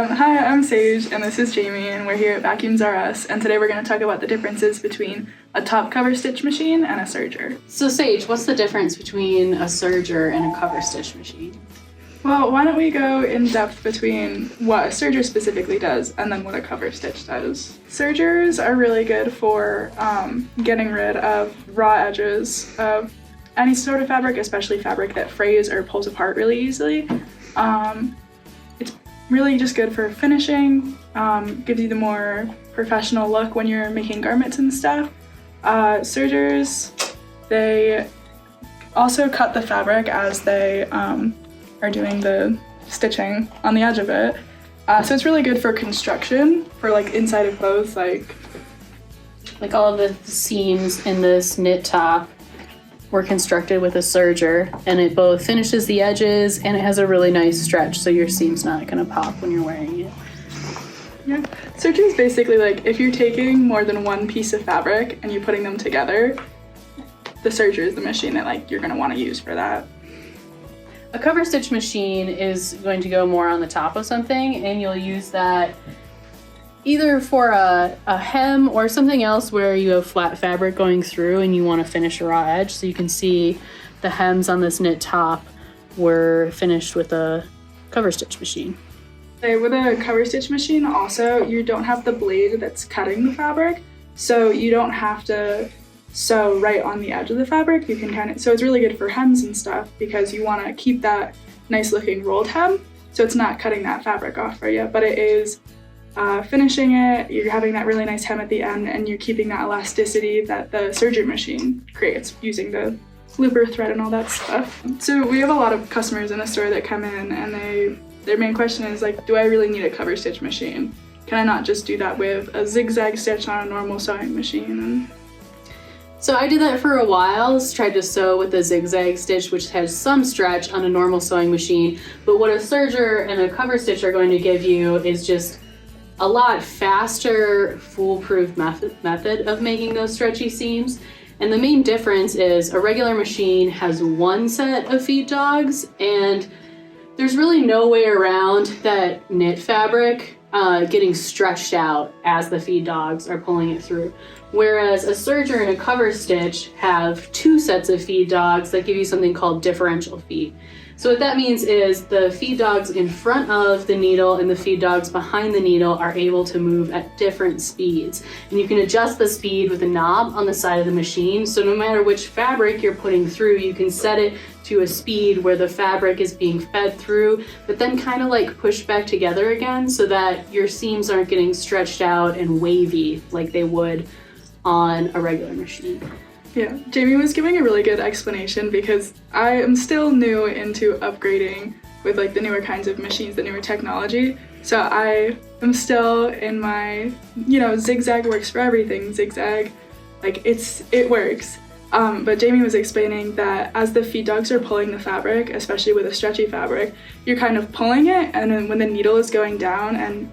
Hi, I'm Sage, and this is Jamie, and we're here at Vacuums R Us, and today we're going to talk about the differences between a top cover stitch machine and a serger. So Sage, what's the difference between a serger and a cover stitch machine? Well, why don't we go in depth between what a serger specifically does and then what a cover stitch does. Sergers are really good for getting rid of raw edges of any sort of fabric, especially fabric that frays or pulls apart really easily. It's really just good for finishing, gives you the more professional look when you're making garments and stuff. Sergers, they also cut the fabric as they are doing the stitching on the edge of it. So it's really good for construction, for like inside of clothes, like all of the seams in this knit top were constructed with a serger, and it both finishes the edges and it has a really nice stretch, so your seam's not gonna pop when you're wearing it. Yeah, serger is basically like if you're taking more than one piece of fabric and you're putting them together, the serger is the machine that like you're gonna want to use for that. A cover stitch machine is going to go more on the top of something, and you'll use that either for a hem or something else where you have flat fabric going through and you want to finish a raw edge. So you can see the hems on this knit top were finished with a cover stitch machine. With a cover stitch machine also, you don't have the blade that's cutting the fabric, so you don't have to sew right on the edge of the fabric. You can so it's really good for hems and stuff because you want to keep that nice looking rolled hem, so it's not cutting that fabric off for you, but it is finishing it. You're having that really nice hem at the end, and you're keeping that elasticity that the serger machine creates using the looper thread and all that stuff. So we have a lot of customers in the store that come in and their main question is like, do I really need a cover stitch machine? Can I not just do that with a zigzag stitch on a normal sewing machine? So I did that for a while, tried to sew with a zigzag stitch, which has some stretch on a normal sewing machine, but what a serger and a cover stitch are going to give you is just a lot faster, foolproof method of making those stretchy seams. And the main difference is a regular machine has one set of feed dogs, and there's really no way around that knit fabric getting stretched out as the feed dogs are pulling it through. Whereas a serger and a cover stitch have two sets of feed dogs that give you something called differential feed. So what that means is the feed dogs in front of the needle and the feed dogs behind the needle are able to move at different speeds. And you can adjust the speed with a knob on the side of the machine. So no matter which fabric you're putting through, you can set it to a speed where the fabric is being fed through, but then kind of like pushed back together again so that your seams aren't getting stretched out and wavy like they would on a regular machine. Yeah, Jamie was giving a really good explanation because I am still new into upgrading with like the newer kinds of machines, the newer technology. So I am still in my, zigzag works for everything. Zigzag, like it works. But Jamie was explaining that as the feed dogs are pulling the fabric, especially with a stretchy fabric, you're kind of pulling it, and then when the needle is going down and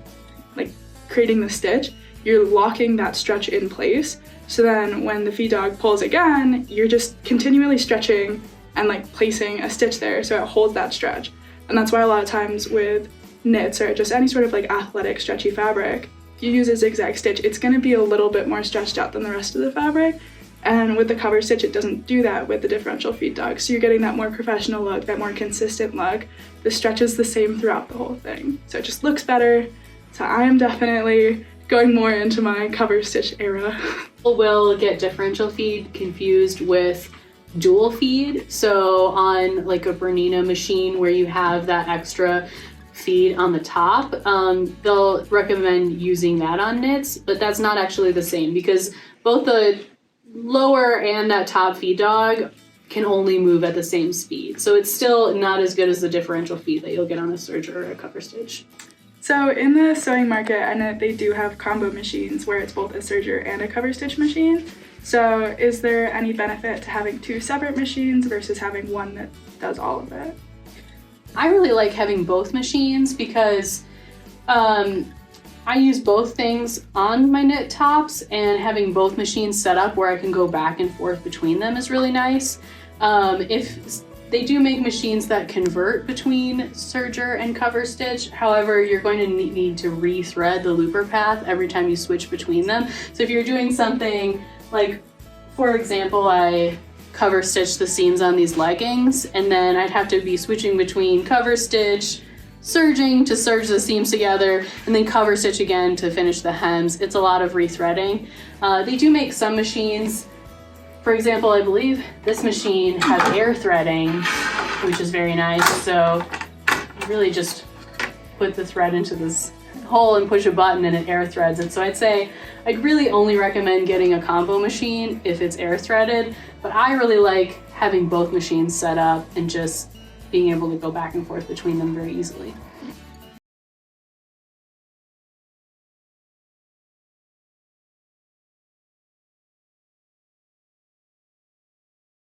like creating the stitch, you're locking that stretch in place. So then when the feed dog pulls again, you're just continually stretching and like placing a stitch there so it holds that stretch. And that's why a lot of times with knits or just any sort of like athletic stretchy fabric, if you use a zigzag stitch, it's going to be a little bit more stretched out than the rest of the fabric. And with the cover stitch, it doesn't do that with the differential feed dog. So you're getting that more professional look, that more consistent look. The stretch is the same throughout the whole thing. So it just looks better. So I am definitely going more into my cover stitch era. People will get differential feed confused with dual feed. So on like a Bernina machine where you have that extra feed on the top, they'll recommend using that on knits, but that's not actually the same because both the lower and that top feed dog can only move at the same speed. So it's still not as good as the differential feed that you'll get on a serger or a cover stitch. So in the sewing market, I know they do have combo machines where it's both a serger and a cover stitch machine. So is there any benefit to having two separate machines versus having one that does all of it? I really like having both machines because I use both things on my knit tops, and having both machines set up where I can go back and forth between them is really nice. If They do make machines that convert between serger and cover stitch. However, you're going to need to re-thread the looper path every time you switch between them. So if you're doing something like, for example, I cover stitch the seams on these leggings, and then I'd have to be switching between cover stitch, serging to serge the seams together, and then cover stitch again to finish the hems. It's a lot of rethreading. They do make some machines. For example, I believe this machine has air threading, which is very nice. So you really just put the thread into this hole and push a button and it air threads it. So I'd say I'd really only recommend getting a combo machine if it's air threaded, but I really like having both machines set up and just being able to go back and forth between them very easily.